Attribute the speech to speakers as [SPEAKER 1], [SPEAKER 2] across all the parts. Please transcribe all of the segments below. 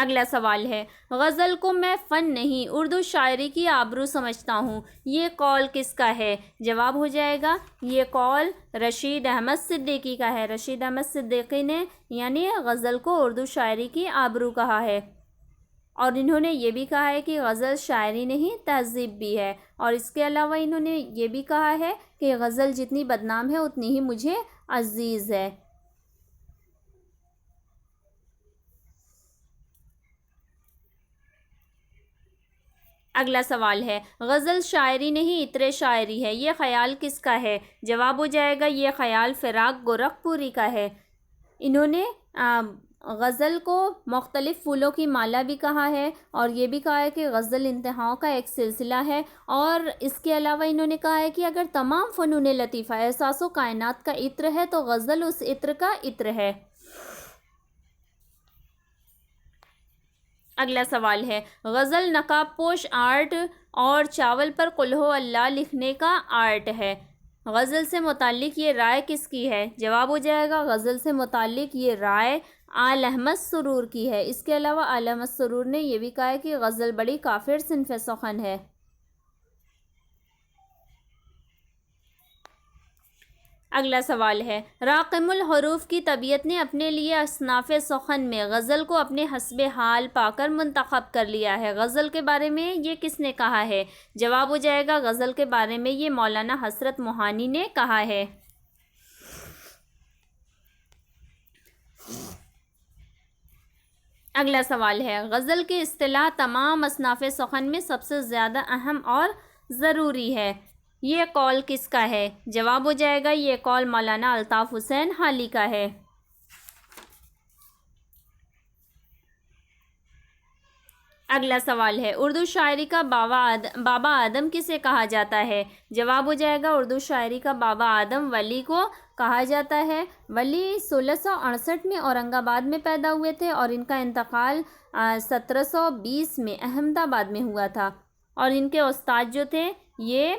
[SPEAKER 1] اگلا سوال ہے، غزل کو میں فن نہیں اردو شاعری کی آبرو سمجھتا ہوں، یہ قول کس کا ہے؟ جواب ہو جائے گا یہ قول رشید احمد صدیقی کا ہے۔ رشید احمد صدیقی نے یعنی غزل کو اردو شاعری کی آبرو کہا ہے، اور انہوں نے یہ بھی کہا ہے کہ غزل شاعری نہیں تہذیب بھی ہے، اور اس کے علاوہ انہوں نے یہ بھی کہا ہے کہ غزل جتنی بدنام ہے اتنی ہی مجھے عزیز ہے۔ اگلا سوال ہے، غزل شاعری نہیں عطر شاعری ہے، یہ خیال کس کا ہے؟ جواب ہو جائے گا یہ خیال فراق گورکھپوری کا ہے۔ انہوں نے غزل کو مختلف پھولوں کی مالا بھی کہا ہے، اور یہ بھی کہا ہے کہ غزل انتہاؤں کا ایک سلسلہ ہے، اور اس کے علاوہ انہوں نے کہا ہے کہ اگر تمام فنون لطیفہ احساس و کائنات کا عطر ہے تو غزل اس عطر کا عطر ہے۔ اگلا سوال ہے، غزل نقاب پوش آرٹ اور چاول پر قل ہو اللہ لکھنے کا آرٹ ہے، غزل سے متعلق یہ رائے کس کی ہے؟ جواب ہو جائے گا غزل سے متعلق یہ رائے آل احمد سرور کی ہے۔ اس کے علاوہ آل احمد سرور نے یہ بھی کہا ہے کہ غزل بڑی کافر صنف سخن ہے۔ اگلا سوال ہے، راقم الحروف کی طبیعت نے اپنے لیے اصناف سخن میں غزل کو اپنے حسب حال پا کر منتخب کر لیا ہے، غزل کے بارے میں یہ کس نے کہا ہے؟ جواب ہو جائے گا غزل کے بارے میں یہ مولانا حسرت موہانی نے کہا ہے۔ اگلا سوال ہے، غزل کی اصطلاح تمام اصناف سخن میں سب سے زیادہ اہم اور ضروری ہے، یہ قول کس کا ہے؟ جواب ہو جائے گا یہ قول مولانا الطاف حسین حالی کا ہے۔ اگلا سوال ہے، اردو شاعری کا بابا آدم کسے کہا جاتا ہے؟ جواب ہو جائے گا اردو شاعری کا بابا آدم ولی کو کہا جاتا ہے۔ ولی 1668 میں اورنگ آباد میں پیدا ہوئے تھے، اور ان کا انتقال 1720 میں احمد آباد میں ہوا تھا، اور ان کے استاد جو تھے یہ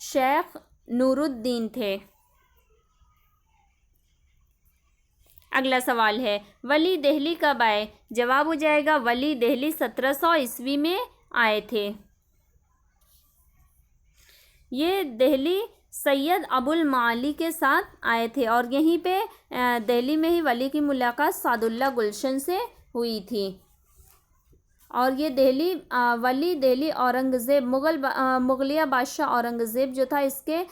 [SPEAKER 1] شیخ نور الدین تھے۔ اگلا سوال ہے، ولی دہلی کب آئے؟ جواب ہو جائے گا ولی دہلی 1700 عیسوی میں آئے تھے۔ یہ دہلی سید ابو المعالی کے ساتھ آئے تھے، اور یہیں پہ دہلی میں ہی ولی کی ملاقات سعد اللہ گلشن سے ہوئی تھی، اور یہ ولی دہلی اورنگزیب مغلیہ بادشاہ اورنگزیب جو تھا اس کے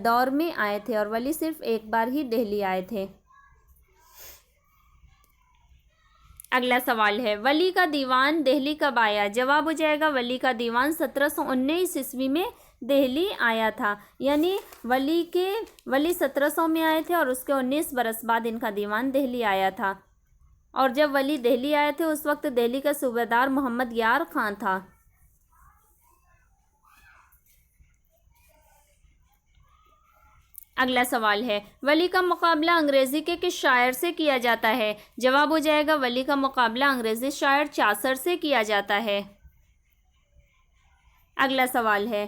[SPEAKER 1] دور میں آئے تھے، اور ولی صرف ایک بار ہی دہلی آئے تھے۔ اگلا سوال ہے، ولی کا دیوان دہلی کب آیا؟ جواب ہو جائے گا ولی کا دیوان 1719 عیسوی میں دہلی آیا تھا، یعنی ولی 1700 میں آئے تھے، اور اس کے 19 برس بعد ان کا دیوان دہلی آیا تھا، اور جب ولی دہلی آئے تھے اس وقت دہلی کا صوبیدار محمد یار خان تھا۔ اگلا سوال ہے، ولی کا مقابلہ انگریزی کے کس شاعر سے کیا جاتا ہے؟ جواب ہو جائے گا ولی کا مقابلہ انگریزی شاعر چاصر سے کیا جاتا ہے۔ اگلا سوال ہے،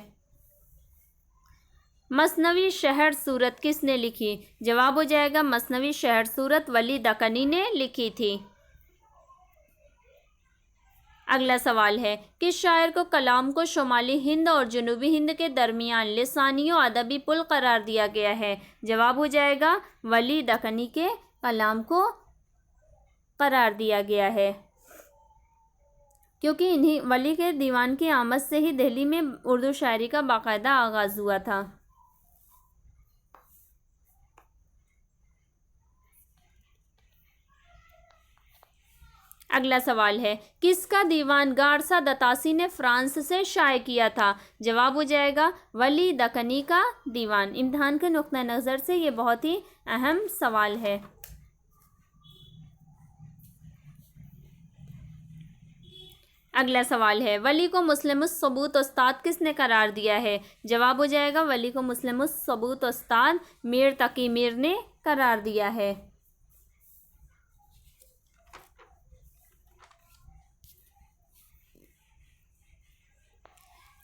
[SPEAKER 1] مثنوی شہر سورت کس نے لکھی؟ جواب ہو جائے گا مثنوی شہر سورت ولی دکنی نے لکھی تھی۔ اگلا سوال ہے، کس شاعر کو کلام کو شمالی ہند اور جنوبی ہند کے درمیان لسانی و ادبی پل قرار دیا گیا ہے؟ جواب ہو جائے گا ولی دکنی کے کلام کو قرار دیا گیا ہے، کیونکہ ولی کے دیوان کی آمد سے ہی دہلی میں اردو شاعری کا باقاعدہ آغاز ہوا تھا۔ اگلا سوال ہے، کس کا دیوان گارسا دتاسی نے فرانس سے شائع کیا تھا؟ جواب ہو جائے گا ولی دکنی کا دیوان۔ امتحان کے نقطہ نظر سے یہ بہت ہی اہم سوال ہے۔ اگلا سوال ہے، ولی کو مسلم الثبوت استاد کس نے قرار دیا ہے؟ جواب ہو جائے گا ولی کو مسلم الثبوت استاد میر تقی میر نے قرار دیا ہے۔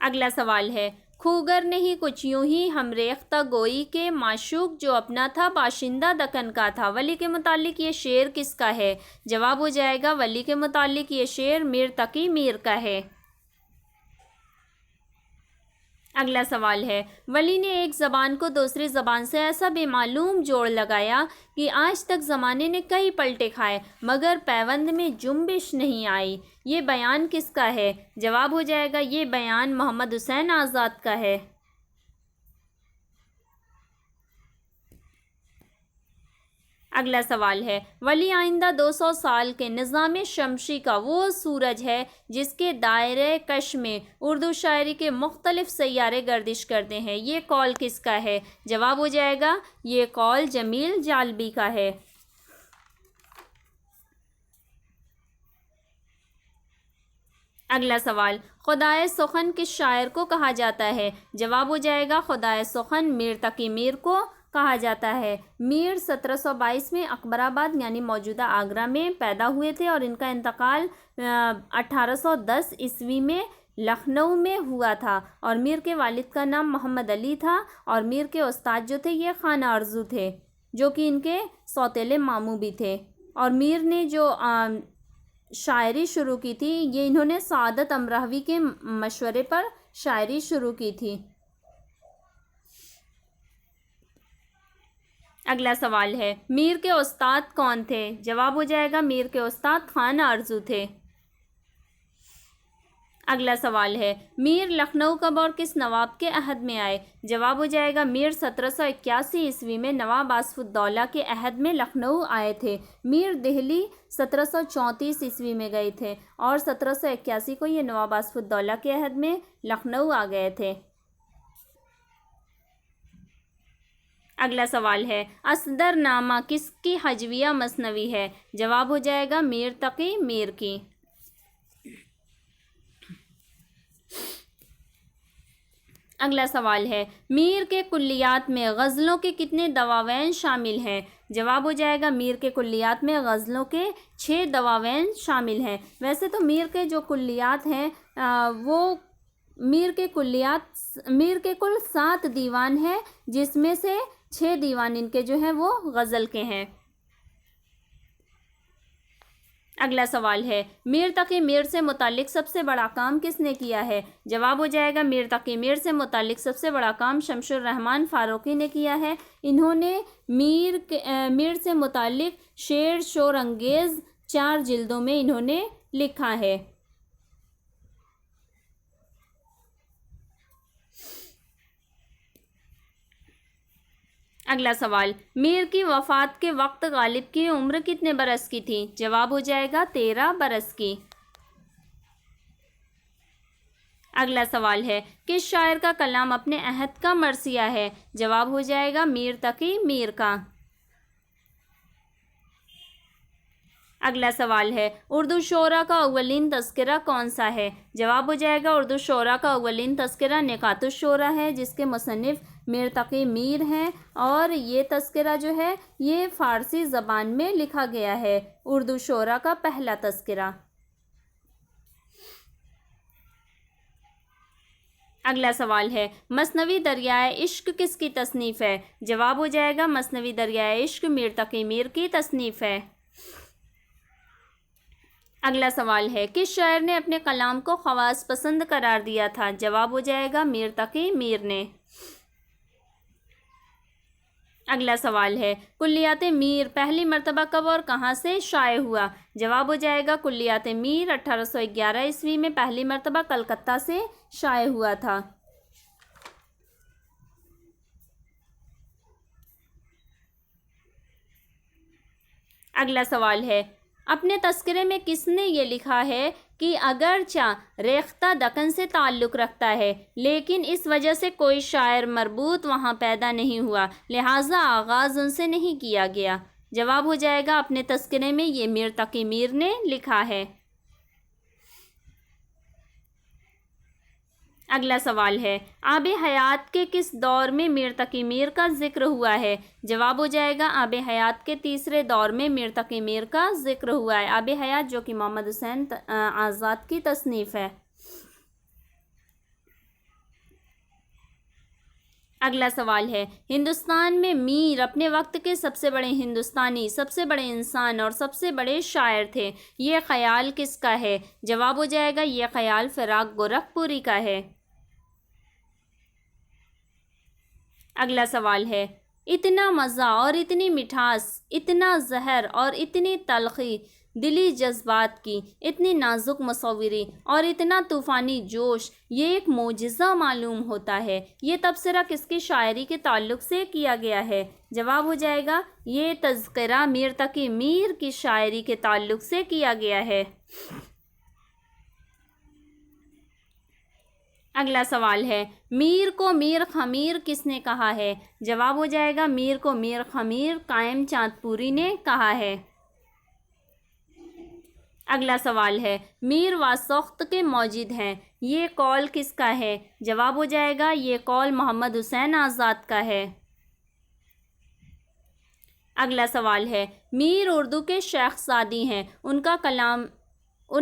[SPEAKER 1] اگلا سوال ہے، خوگر نہیں کچھ یوں ہی ہم ریختہ گوئی کے معشوق جو اپنا تھا باشندہ دکن کا تھا۔ ولی کے متعلق یہ شعر کس کا ہے؟ جواب ہو جائے گا ولی کے متعلق یہ شعر میر تقی میر کا ہے۔ اگلا سوال ہے، ولی نے ایک زبان کو دوسری زبان سے ایسا بے معلوم جوڑ لگایا کہ آج تک زمانے نے کئی پلٹے کھائے مگر پیوند میں جنبش نہیں آئی۔ یہ بیان کس کا ہے؟ جواب ہو جائے گا یہ بیان محمد حسین آزاد کا ہے۔ اگلا سوال ہے، ولی آئندہ 200 سال کے نظام شمسی کا وہ سورج ہے جس کے دائرۂ کش میں اردو شاعری کے مختلف سیارے گردش کرتے ہیں، یہ قول کس کا ہے؟ جواب ہو جائے گا یہ قول جمیل جالبی کا ہے۔ اگلا سوال، خدائے سخن کس شاعر کو کہا جاتا ہے؟ جواب ہو جائے گا خدائے سخن میر تقی میر کو کہا جاتا ہے۔ میر 1722 میں اکبر آباد یعنی موجودہ آگرہ میں پیدا ہوئے تھے اور ان کا انتقال 1810 عیسوی میں لکھنؤ میں ہوا تھا، اور میر کے والد کا نام محمد علی تھا اور میر کے استاد جو تھے یہ خان آرزو تھے جو کہ ان کے سوتیلے ماموں بھی تھے۔ اور میر نے جو شاعری شروع کی تھی یہ انہوں نے سعادت امراوی کے مشورے پر شاعری شروع کی تھی۔ اگلا سوال ہے، میر کے استاد کون تھے؟ جواب ہو جائے گا میر کے استاد خان آرزو تھے۔ اگلا سوال ہے، میر لکھنؤ کب اور کس نواب کے عہد میں آئے؟ جواب ہو جائے گا میر 1781 عیسوی میں نواب آصف الدولہ کے عہد میں لکھنؤ آئے تھے۔ میر دہلی 1734 عیسوی میں گئے تھے اور 1781 کو یہ نواب آصف الدولہ کے عہد میں لکھنؤ آ گئے تھے۔ اگلا سوال ہے، اصدر نامہ کس کی ہجویہ مثنوی ہے؟ جواب ہو جائے گا میر تقی میر کی۔ اگلا سوال ہے، میر کے کلیات میں غزلوں کے کتنے دواوین شامل ہیں؟ جواب ہو جائے گا میر کے کلیات میں غزلوں کے 6 دواوین شامل ہیں۔ ویسے تو میر کے جو کلیات ہیں وہ میر کے کل 7 دیوان ہیں جس میں سے 6 دیوان ان کے جو ہیں وہ غزل کے ہیں۔ اگلا سوال ہے، میر تقی میر سے متعلق سب سے بڑا کام کس نے کیا ہے؟ جواب ہو جائے گا میر تقی میر سے متعلق سب سے بڑا کام شمس الرحمن فاروقی نے کیا ہے۔ انہوں نے میر سے متعلق شعر شور انگیز 4 جلدوں میں انہوں نے لکھا ہے۔ اگلا سوال، میر کی وفات کے وقت غالب کی عمر کتنے برس کی تھی؟ جواب ہو جائے گا 13 برس کی۔ اگلا سوال ہے، کس شاعر کا کلام اپنے عہد کا مرثیہ ہے؟ جواب ہو جائے گا میر تقی میر کا۔ اگلا سوال ہے، اردو شعراء کا اولین تذکرہ کون سا ہے؟ جواب ہو جائے گا اردو شعراء کا اولین تذکرہ نکات الشعراء ہے جس کے مصنف میر تقی میر ہیں، اور یہ تذکرہ جو ہے یہ فارسی زبان میں لکھا گیا ہے، اردو شعراء کا پہلا تذکرہ۔ اگلا سوال ہے، مثنوی دریائے عشق کس کی تصنیف ہے؟ جواب ہو جائے گا مثنوی دریائے عشق میر تقی میر کی تصنیف ہے۔ اگلا سوال ہے، کس شاعر نے اپنے کلام کو خواص پسند قرار دیا تھا؟ جواب ہو جائے گا میر تقی میر نے۔ اگلا سوال ہے، کلیات میر پہلی مرتبہ کب اور کہاں سے شائع ہوا؟ جواب ہو جائے گا کلیات میر 1811 عیسوی میں پہلی مرتبہ کلکتہ سے شائع ہوا تھا۔ اگلا سوال ہے، اپنے تذکرے میں کس نے یہ لکھا ہے کہ اگرچہ ریختہ دکن سے تعلق رکھتا ہے لیکن اس وجہ سے کوئی شاعر مربوط وہاں پیدا نہیں ہوا، لہٰذا آغاز ان سے نہیں کیا گیا؟ جواب ہو جائے گا اپنے تذکرے میں یہ میر تقی میر نے لکھا ہے۔ اگلا سوال ہے، آب حیات کے کس دور میں میر تقی میر کا ذکر ہوا ہے؟ جواب ہو جائے گا آب حیات کے تیسرے دور میں میر تقی میر کا ذکر ہوا ہے۔ آب حیات جو کہ محمد حسین آزاد کی تصنیف ہے۔ اگلا سوال ہے، ہندوستان میں میر اپنے وقت کے سب سے بڑے ہندوستانی، سب سے بڑے انسان اور سب سے بڑے شاعر تھے، یہ خیال کس کا ہے؟ جواب ہو جائے گا یہ خیال فراق گورکھپوری کا ہے۔ اگلا سوال ہے، اتنا مزہ اور اتنی مٹھاس، اتنا زہر اور اتنی تلخی دلی جذبات کی، اتنی نازک مصوری اور اتنا طوفانی جوش، یہ ایک معجزہ معلوم ہوتا ہے، یہ تبصرہ کس کی شاعری کے تعلق سے کیا گیا ہے؟ جواب ہو جائے گا یہ تذکرہ میر تقی میر کی شاعری کے تعلق سے کیا گیا ہے۔ اگلا سوال ہے، میر کو میر خمیر کس نے کہا ہے؟ جواب ہو جائے گا میر کو میر خمیر قائم چاند پوری نے کہا ہے۔ اگلا سوال ہے، میر واسوخت کے موجد ہیں، یہ قول کس کا ہے؟ جواب ہو جائے گا یہ قول محمد حسین آزاد کا ہے۔ اگلا سوال ہے، میر اردو کے شیخ زادی ہیں، ان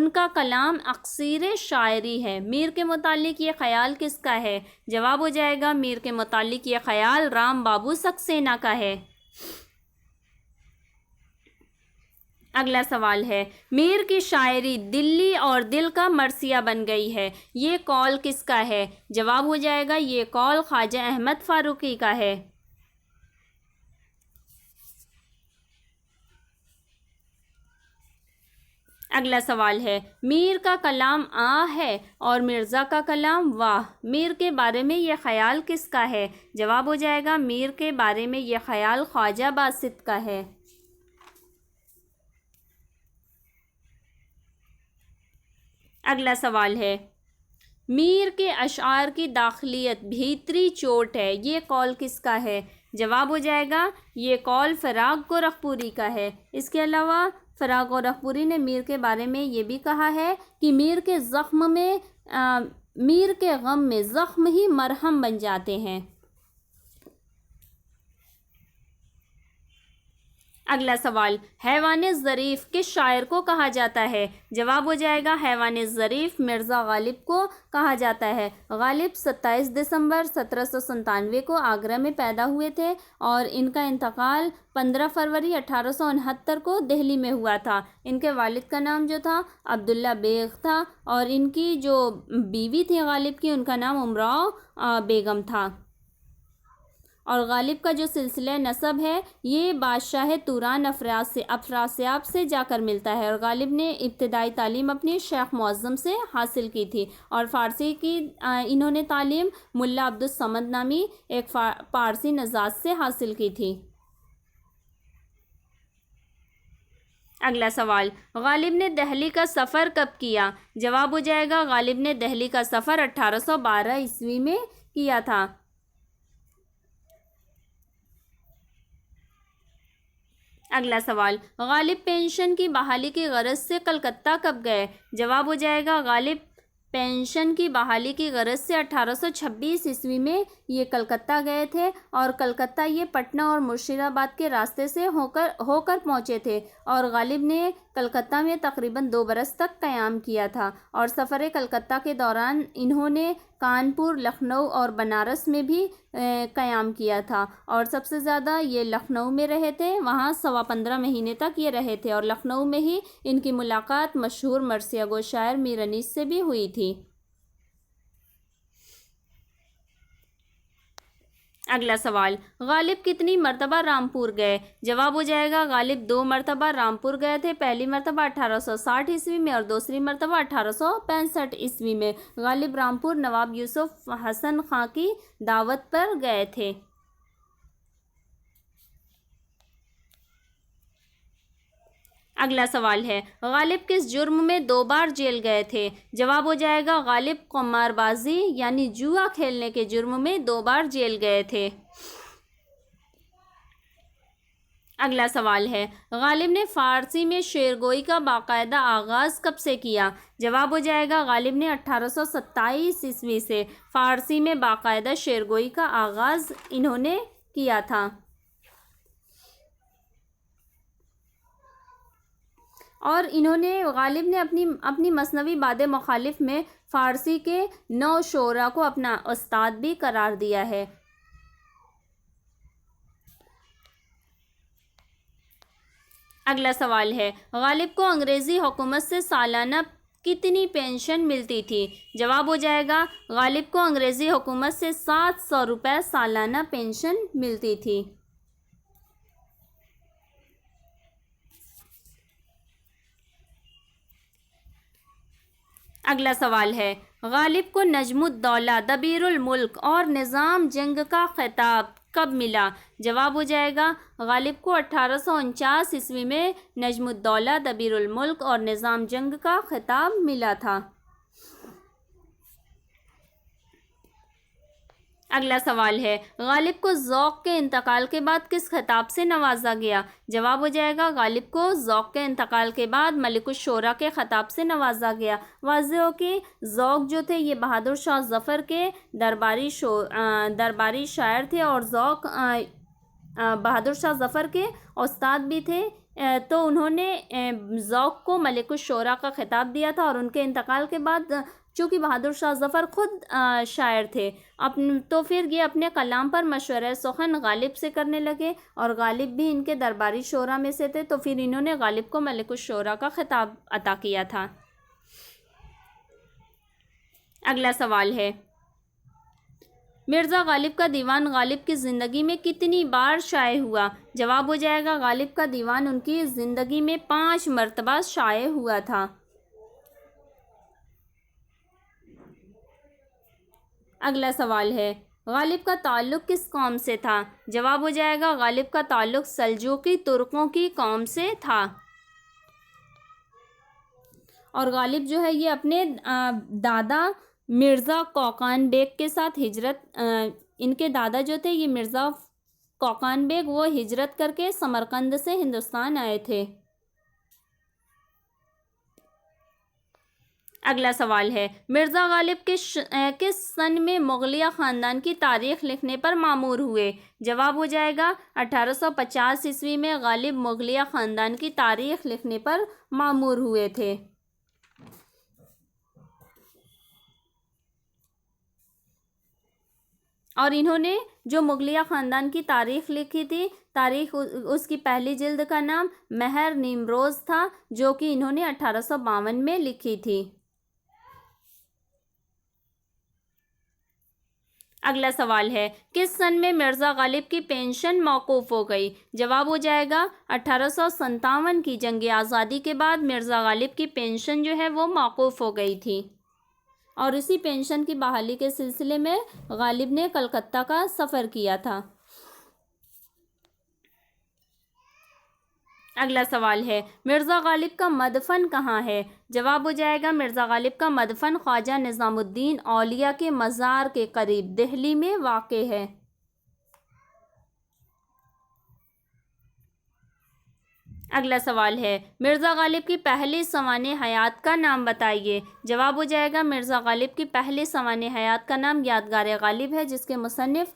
[SPEAKER 1] کا کلام اکثیر شاعری ہے، میر کے متعلق یہ خیال کس کا ہے؟ جواب ہو جائے گا میر کے متعلق یہ خیال رام بابو سکسینہ کا ہے۔ اگلا سوال ہے، میر کی شاعری دلی اور دل کا مرثیہ بن گئی ہے، یہ قول کس کا ہے؟ جواب ہو جائے گا یہ قول خواجہ احمد فاروقی کا ہے۔ اگلا سوال ہے، میر کا کلام آ ہے اور مرزا کا کلام واہ، میر کے بارے میں یہ خیال کس کا ہے؟ جواب ہو جائے گا میر کے بارے میں یہ خیال خواجہ باسط کا ہے۔ اگلا سوال ہے، میر کے اشعار کی داخلیت بھیتری چوٹ ہے، یہ قول کس کا ہے؟ جواب ہو جائے گا یہ قول فراق گورکھپوری کا ہے۔ اس کے علاوہ فراق گورکھپوری نے میر کے بارے میں یہ بھی کہا ہے کہ میر کے غم میں زخم ہی مرہم بن جاتے ہیں۔ اگلا سوال، حیوان ظریف کس شاعر کو کہا جاتا ہے؟ جواب ہو جائے گا حیوان ظریف مرزا غالب کو کہا جاتا ہے۔ غالب 27 دسمبر 1797 کو آگرہ میں پیدا ہوئے تھے اور ان کا انتقال 15 فروری 1869 کو دہلی میں ہوا تھا۔ ان کے والد کا نام جو تھا عبداللہ بیگ تھا اور ان کی جو بیوی تھی غالب کی ان کا نام امراؤ بیگم تھا۔ اور غالب کا جو سلسلہ نسب ہے یہ بادشاہ توران افراسیاب سے جا کر ملتا ہے، اور غالب نے ابتدائی تعلیم اپنی شیخ معظم سے حاصل کی تھی، اور فارسی کی انہوں نے تعلیم ملا عبدالصمد نامی ایک پارسی نژاد سے حاصل کی تھی۔ اگلا سوال، غالب نے دہلی کا سفر کب کیا؟ جواب ہو جائے گا غالب نے دہلی کا سفر 1812 عیسوی میں کیا تھا۔ اگلا سوال، غالب پینشن کی بحالی کی غرض سے کلکتہ کب گئے؟ جواب ہو جائے گا غالب پینشن کی بحالی کی غرض سے 1826 عیسوی میں یہ کلکتہ گئے تھے، اور کلکتہ یہ پٹنہ اور مرشید آباد کے راستے سے ہو کر پہنچے تھے، اور غالب نے کلکتہ میں تقریباً 2 برس تک قیام کیا تھا، اور سفر کلکتہ کے دوران انہوں نے کانپور، لکھنؤ اور بنارس میں بھی قیام کیا تھا، اور سب سے زیادہ یہ لکھنؤ میں رہے تھے، وہاں 15.25 مہینے تک یہ رہے تھے، اور لکھنؤ میں ہی ان کی ملاقات مشہور مرثیہ گو شاعر میر انیس سے بھی ہوئی تھی۔ اگلا سوال، غالب کتنی مرتبہ رامپور گئے؟ جواب ہو جائے گا غالب 2 مرتبہ رامپور گئے تھے، پہلی مرتبہ 1860 عیسوی میں اور دوسری مرتبہ 1865 عیسوی میں۔ غالب رامپور نواب یوسف حسن خان کی دعوت پر گئے تھے۔ اگلا سوال ہے، غالب کس جرم میں 2 بار جیل گئے تھے؟ جواب ہو جائے گا غالب قمار بازی یعنی جوا کھیلنے کے جرم میں 2 بار جیل گئے تھے۔ اگلا سوال ہے، غالب نے فارسی میں شعر گوئی کا باقاعدہ آغاز کب سے کیا؟ جواب ہو جائے گا غالب نے 1827 عیسوی سے فارسی میں باقاعدہ شعر گوئی کا آغاز انہوں نے کیا تھا۔ اور غالب نے اپنی مثنوی باد مخالف میں فارسی کے 9 شعراء کو اپنا استاد بھی قرار دیا ہے۔ اگلا سوال ہے، غالب کو انگریزی حکومت سے سالانہ کتنی پینشن ملتی تھی؟ جواب ہو جائے گا غالب کو انگریزی حکومت سے 700 روپے سالانہ پینشن ملتی تھی۔ اگلا سوال ہے، غالب کو نجم الدولہ، دبیر الملک اور نظام جنگ کا خطاب کب ملا؟ جواب ہو جائے گا غالب کو 1849 میں نجم الدولہ، دبیر الملک اور نظام جنگ کا خطاب ملا تھا۔ اگلا سوال ہے، غالب کو ذوق کے انتقال کے بعد کس خطاب سے نوازا گیا؟ جواب ہو جائے گا غالب کو ذوق کے انتقال کے بعد ملک الشعراء کے خطاب سے نوازا گیا۔ واضح ہو کہ ذوق جو تھے یہ بہادر شاہ ظفر کے درباری شاعر تھے، اور ذوق بہادر شاہ ظفر کے استاد بھی تھے، تو انہوں نے ذوق کو ملک الشعراء کا خطاب دیا تھا، اور ان کے انتقال کے بعد چونکہ بہادر شاہ ظفر خود شاعر تھے، تو پھر یہ اپنے کلام پر مشورہ سخن غالب سے کرنے لگے، اور غالب بھی ان کے درباری شعراء میں سے تھے، تو پھر انہوں نے غالب کو ملک الشعراء کا خطاب عطا کیا تھا۔ اگلا سوال ہے، مرزا غالب کا دیوان غالب کی زندگی میں کتنی بار شائع ہوا؟ جواب ہو جائے گا غالب کا دیوان ان کی زندگی میں 5 مرتبہ شائع ہوا تھا۔ اگلا سوال ہے، غالب کا تعلق کس قوم سے تھا؟ جواب ہو جائے گا غالب کا تعلق سلجوقی ترکوں کی قوم سے تھا، اور غالب جو ہے یہ اپنے دادا مرزا کوقان بیگ کے ساتھ ان کے دادا جو تھے یہ مرزا کوقان بیگ، وہ ہجرت کر کے سمرقند سے ہندوستان آئے تھے۔ اگلا سوال ہے، مرزا غالب کس سن میں مغلیہ خاندان کی تاریخ لکھنے پر مامور ہوئے؟ جواب ہو جائے گا 1850 میں غالب مغلیہ خاندان کی تاریخ لکھنے پر مامور ہوئے تھے، اور انہوں نے جو مغلیہ خاندان کی تاریخ لکھی تھی، اس کی پہلی جلد کا نام مہر نیمروز تھا، جو کہ انہوں نے 1852 میں لکھی تھی۔ اگلا سوال ہے، کس سن میں مرزا غالب کی پینشن موقوف ہو گئی؟ جواب ہو جائے گا 1857 کی جنگ آزادی کے بعد مرزا غالب کی پینشن جو ہے وہ موقوف ہو گئی تھی، اور اسی پینشن کی بحالی کے سلسلے میں غالب نے کلکتہ کا سفر کیا تھا۔ اگلا سوال ہے، مرزا غالب کا مدفن کہاں ہے؟ جواب ہو جائے گا مرزا غالب کا مدفن خواجہ نظام الدین اولیاء کے مزار کے قریب دہلی میں واقع ہے۔ اگلا سوال ہے، مرزا غالب کی پہلی سوانح حیات کا نام بتائیے۔ جواب ہو جائے گا مرزا غالب کی پہلی سوانح حیات کا نام یادگار غالب ہے، جس کے مصنف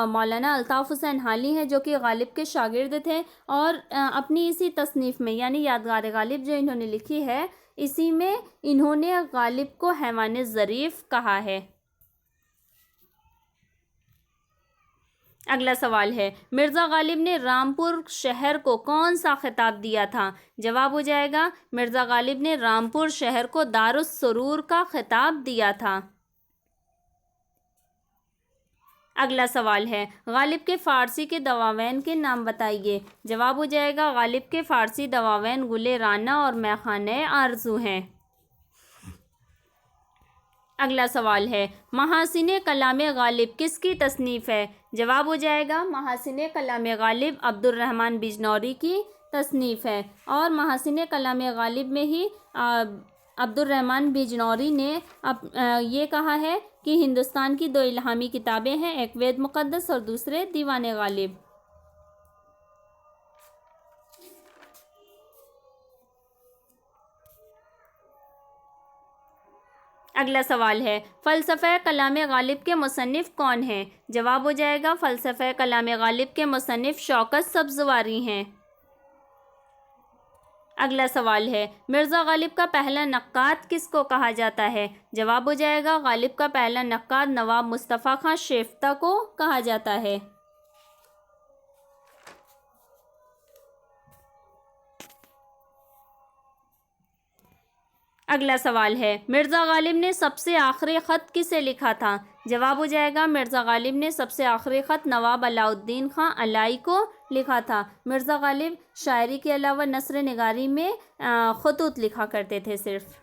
[SPEAKER 1] مولانا الطاف حسین حالی ہیں، جو کہ غالب کے شاگرد تھے، اور اپنی اسی تصنیف میں یعنی یادگار غالب جو انہوں نے لکھی ہے، اسی میں انہوں نے غالب کو حیوان ظریف کہا ہے۔ اگلا سوال ہے، مرزا غالب نے رامپور شہر کو کون سا خطاب دیا تھا؟ جواب ہو جائے گا مرزا غالب نے رامپور شہر کو دار السرور کا خطاب دیا تھا۔ اگلا سوال ہے، غالب کے فارسی کے دواوین کے نام بتائیے۔ جواب ہو جائے گا غالب کے فارسی دواوین گل رانا اور میخانہ آرزو ہیں۔ اگلا سوال ہے، محاسن کلام غالب کس کی تصنیف ہے؟ جواب ہو جائے گا محاسن کلام غالب عبد الرحمن بجنوری کی تصنیف ہے، اور محاسن کلام غالب میں ہی عبد الرحمن بجنوری نے یہ کہا ہے کہ ہندوستان کی 2 الہامی کتابیں ہیں، ایک وید مقدس اور دوسرے دیوان غالب۔ اگلا سوال ہے، فلسفہ کلام غالب کے مصنف کون ہیں؟ جواب ہو جائے گا فلسفہ کلام غالب کے مصنف شوکت سبزواری ہیں۔ اگلا سوال ہے، مرزا غالب کا پہلا نقاد کس کو کہا جاتا ہے؟ جواب ہو جائے گا غالب کا پہلا نقاد نواب مصطفیٰ خان شیفتہ کو کہا جاتا ہے۔ اگلا سوال ہے مرزا غالب نے سب سے آخری خط کسے لکھا تھا؟ جواب ہو جائے گا مرزا غالب نے سب سے آخری خط نواب علاء الدین خان علائی کو لکھا تھا۔ مرزا غالب شاعری کے علاوہ نثر نگاری میں خطوط لکھا کرتے تھے صرف۔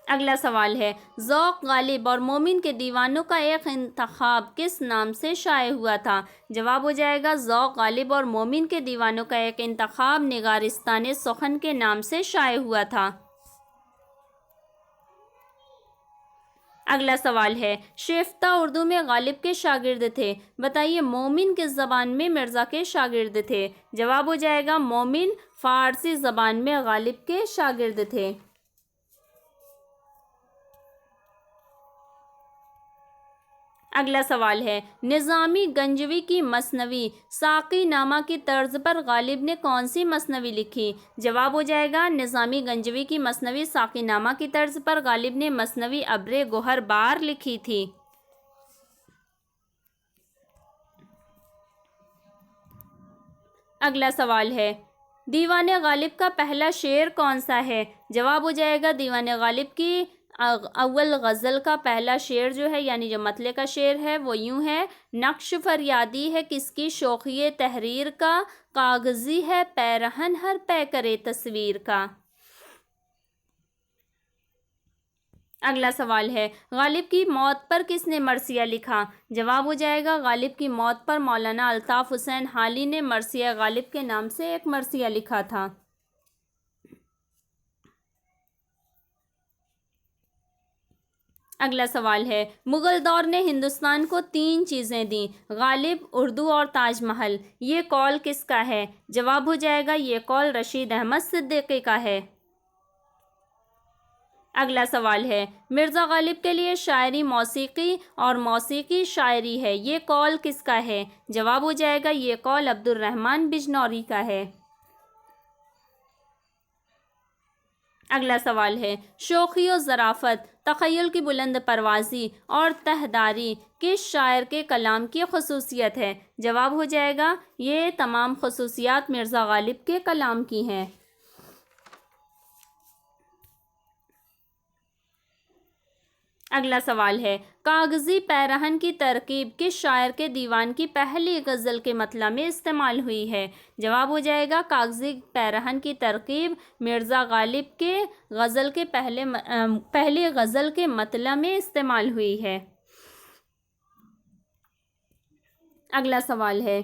[SPEAKER 1] اگلا سوال ہے ذوق غالب اور مومن کے دیوانوں کا ایک انتخاب کس نام سے شائع ہوا تھا؟ جواب ہو جائے گا ذوق غالب اور مومن کے دیوانوں کا ایک انتخاب نگارستان سخن کے نام سے شائع ہوا تھا۔ اگلا سوال ہے شیفتہ اردو میں غالب کے شاگرد تھے، بتائیے مومن کس زبان میں مرزا کے شاگرد تھے؟ جواب ہو جائے گا مومن فارسی زبان میں غالب کے شاگرد تھے۔ اگلا سوال ہے نظامی گنجوی کی مثنوی ساقی نامہ کی طرز پر غالب نے کون سی مثنوی لکھی؟ جواب ہو جائے گا نظامی گنجوی کی مثنوی ساقی نامہ کی طرز پر غالب نے مثنوی ابر گوہر بار لکھی تھی۔ اگلا سوال ہے دیوان غالب کا پہلا شعر کون سا ہے؟ جواب ہو جائے گا دیوان غالب کی اول غزل کا پہلا شعر جو ہے یعنی جو مطلع کا شعر ہے وہ یوں ہے نقش فریادی ہے کس کی شوخی تحریر کا کاغذی ہے پیرہن ہر پے کرے تصویر کا۔ اگلا سوال ہے غالب کی موت پر کس نے مرثیہ لکھا؟ جواب ہو جائے گا غالب کی موت پر مولانا الطاف حسین حالی نے مرثیہ غالب کے نام سے ایک مرثیہ لکھا تھا۔ اگلا سوال ہے مغل دور نے ہندوستان کو 3 چیزیں دیں غالب اردو اور تاج محل، یہ قول کس کا ہے؟ جواب ہو جائے گا یہ قول رشید احمد صدیقی کا ہے۔ اگلا سوال ہے مرزا غالب کے لیے شاعری موسیقی اور موسیقی شاعری ہے، یہ قول کس کا ہے؟ جواب ہو جائے گا یہ قول عبد الرحمن بجنوری کا ہے۔ اگلا سوال ہے شوخی و ظرافت تخیل کی بلند پروازی اور تہداری کس شاعر کے کلام کی خصوصیت ہے؟ جواب ہو جائے گا یہ تمام خصوصیات مرزا غالب کے کلام کی ہیں۔ اگلا سوال ہے کاغذی پیرہن کی ترکیب کس شاعر کے دیوان کی پہلی غزل کے مطلع میں استعمال ہوئی ہے؟ جواب ہو جائے گا کاغذی پیرہن کی ترکیب مرزا غالب کے غزل کے پہلی غزل کے مطلع میں استعمال ہوئی ہے۔ اگلا سوال ہے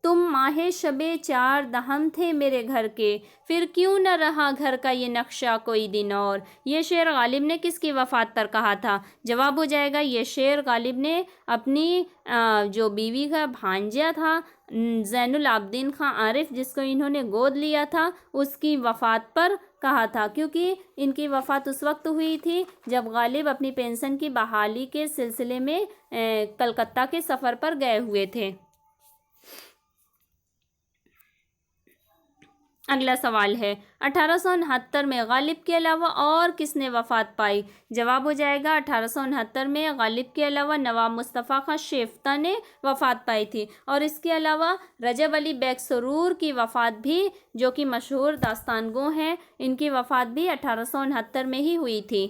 [SPEAKER 1] تم ماہ شب 4 دہم تھے میرے گھر کے، پھر کیوں نہ رہا گھر کا یہ نقشہ کوئی دن اور، یہ شعر غالب نے کس کی وفات پر کہا تھا؟ جواب ہو جائے گا یہ شعر غالب نے اپنی جو بیوی کا بھانجا تھا زین العابدین خان عارف جس کو انہوں نے گود لیا تھا اس کی وفات پر کہا تھا، کیونکہ ان کی وفات اس وقت ہوئی تھی جب غالب اپنی پینشن کی بحالی کے سلسلے میں کلکتہ کے سفر پر گئے ہوئے تھے۔ اگلا سوال ہے 1869 میں غالب کے علاوہ اور کس نے وفات پائی؟ جواب ہو جائے گا 1869 میں غالب کے علاوہ نواب مصطفیٰ خان شیفتہ نے وفات پائی تھی، اور اس کے علاوہ رجب علی بیگ سرور کی وفات بھی جو کہ مشہور داستان گو ہیں ان کی وفات بھی 1869 میں ہی ہوئی تھی۔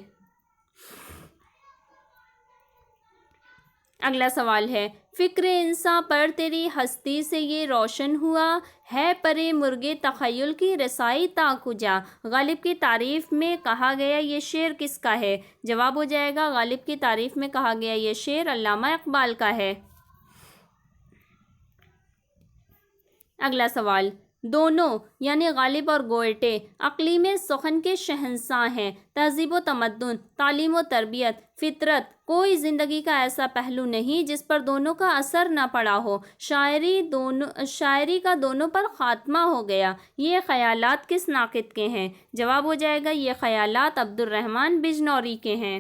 [SPEAKER 1] اگلا سوال ہے فکر انساں پر تیری ہستی سے یہ روشن ہوا ہے پرے مرغے تخیل کی رسائی تا کجا، غالب کی تعریف میں کہا گیا یہ شعر کس کا ہے؟ جواب ہو جائے گا غالب کی تعریف میں کہا گیا یہ شعر علامہ اقبال کا ہے۔ اگلا سوال دونوں یعنی غالب اور گوئٹے اقلیم سخن کے شہنشاہ ہیں، تہذیب و تمدن، تعلیم و تربیت، فطرت، کوئی زندگی کا ایسا پہلو نہیں جس پر دونوں کا اثر نہ پڑا ہو، شاعری کا دونوں پر خاتمہ ہو گیا، یہ خیالات کس ناقد کے ہیں؟ جواب ہو جائے گا یہ خیالات عبد الرحمن بجنوری کے ہیں۔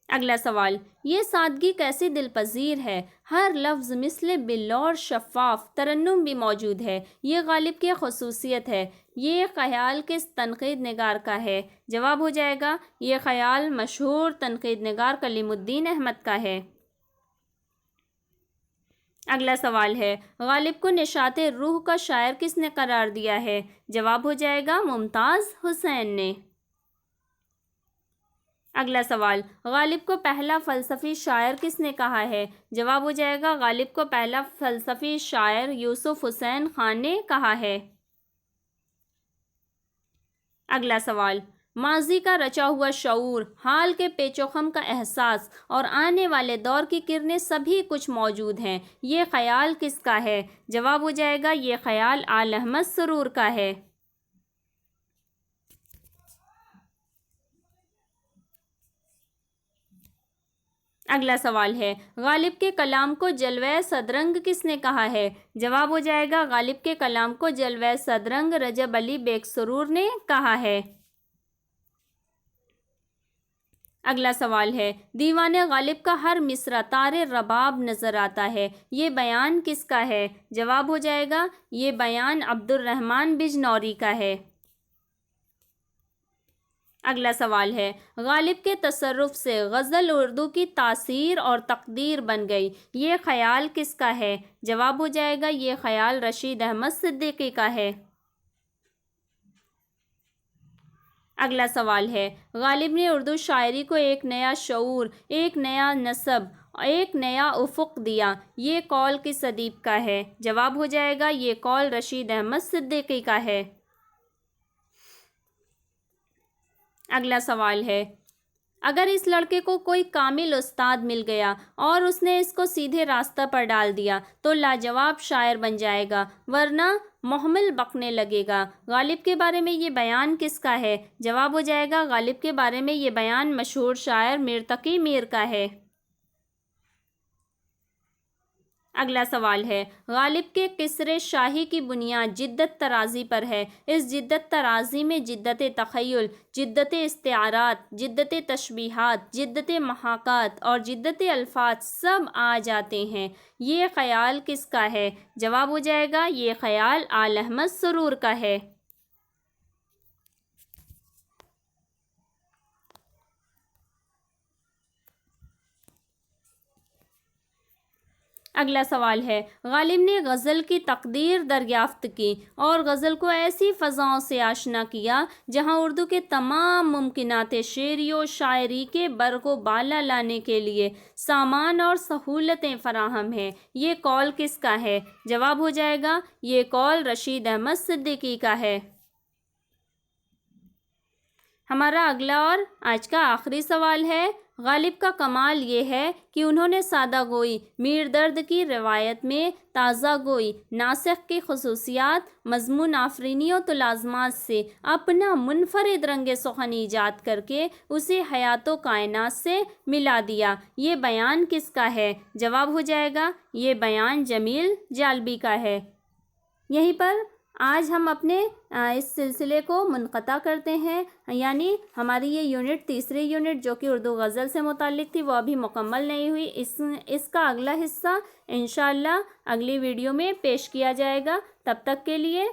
[SPEAKER 1] اگلا سوال یہ سادگی کیسی دل پذیر ہے، ہر لفظ مثل بلور شفاف، ترنم بھی موجود ہے، یہ غالب کی خصوصیت ہے، یہ خیال کس تنقید نگار کا ہے؟ جواب ہو جائے گا یہ خیال مشہور تنقید نگار کلیم الدین احمد کا ہے۔ اگلا سوال ہے، غالب کو نشاط روح کا شاعر کس نے قرار دیا ہے؟ جواب ہو جائے گا ممتاز حسین نے۔ اگلا سوال، غالب کو پہلا فلسفی شاعر کس نے کہا ہے؟ جواب ہو جائے گا غالب کو پہلا فلسفی شاعر یوسف حسین خان نے کہا ہے۔ اگلا سوال، ماضی کا رچا ہوا شعور، حال کے پیچ و خم کا احساس اور آنے والے دور کی کرنیں سبھی کچھ موجود ہیں، یہ خیال کس کا ہے؟ جواب ہو جائے گا یہ خیال آل احمد سرور کا ہے۔ اگلا سوال ہے، غالب کے کلام کو جلوہ صدرنگ کس نے کہا ہے؟ جواب ہو جائے گا غالب کے کلام کو جلوہ صدرنگ رجب علی بیگ سرور نے کہا ہے۔ اگلا سوال ہے، دیوان غالب کا ہر مصرع تار رباب نظر آتا ہے، یہ بیان کس کا ہے؟ جواب ہو جائے گا یہ بیان عبد الرحمن بجنوری کا ہے۔ اگلا سوال ہے، غالب کے تصرف سے غزل اردو کی تاثیر اور تقدیر بن گئی، یہ خیال کس کا ہے؟ جواب ہو جائے گا یہ خیال رشید احمد صدیقی کا ہے۔ اگلا سوال ہے، غالب نے اردو شاعری کو ایک نیا شعور، ایک نیا نصب، ایک نیا افق دیا، یہ قول کس ادیب کا ہے؟ جواب ہو جائے گا یہ قول رشید احمد صدیقی کا ہے۔ اگلا سوال ہے، اگر اس لڑکے کو کوئی کامل استاد مل گیا اور اس نے اس کو سیدھے راستہ پر ڈال دیا تو لاجواب شاعر بن جائے گا، ورنہ محمل بکنے لگے گا، غالب کے بارے میں یہ بیان کس کا ہے؟ جواب ہو جائے گا غالب کے بارے میں یہ بیان مشہور شاعر میر تقی میر کا ہے۔ اگلا سوال ہے، غالب کے قصر شاہی کی بنیاد جدت ترازی پر ہے، اس جدت ترازی میں جدت تخیل، جدت استعارات، جدت تشبیہات، جدت محاکات اور جدت الفاظ سب آ جاتے ہیں، یہ خیال کس کا ہے؟ جواب ہو جائے گا یہ خیال آل احمد سرور کا ہے۔ اگلا سوال ہے، غالب نے غزل کی تقدیر دریافت کی اور غزل کو ایسی فضاؤں سے آشنا کیا جہاں اردو کے تمام ممکنات شعری و شاعری کے برگ و بالا لانے کے لیے سامان اور سہولتیں فراہم ہیں، یہ قول کس کا ہے؟ جواب ہو جائے گا یہ قول رشید احمد صدیقی کا ہے۔ ہمارا اگلا اور آج کا آخری سوال ہے، غالب کا کمال یہ ہے کہ انہوں نے سادہ گوئی، میر درد کی روایت میں تازہ گوئی، ناسخ کی خصوصیات، مضمون آفرینی و طلازمات سے اپنا منفرد رنگ سخن ایجاد کر کے اسے حیات و کائنات سے ملا دیا، یہ بیان کس کا ہے؟ جواب ہو جائے گا یہ بیان جمیل جالبی کا ہے۔ یہیں پر آج ہم اپنے اس سلسلے کو منقطع کرتے ہیں، یعنی ہماری یہ یونٹ تیسری یونٹ جو کہ اردو غزل سے متعلق تھی وہ ابھی مکمل نہیں ہوئی، اس کا اگلا حصہ انشاءاللہ اگلی ویڈیو میں پیش کیا جائے گا، تب تک کے لیے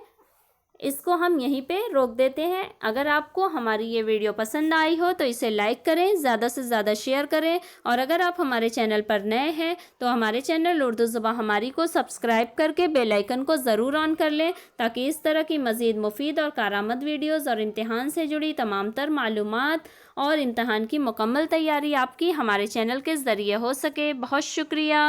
[SPEAKER 1] اس کو ہم یہیں پہ روک دیتے ہیں۔ اگر آپ کو ہماری یہ ویڈیو پسند آئی ہو تو اسے لائک کریں، زیادہ سے زیادہ شیئر کریں، اور اگر آپ ہمارے چینل پر نئے ہیں تو ہمارے چینل اردو زبان ہماری کو سبسکرائب کر کے بیل آئیکن کو ضرور آن کر لیں تاکہ اس طرح کی مزید مفید اور کارآمد ویڈیوز اور امتحان سے جڑی تمام تر معلومات اور امتحان کی مکمل تیاری آپ کی ہمارے چینل کے ذریعے ہو سکے۔ بہت شکریہ۔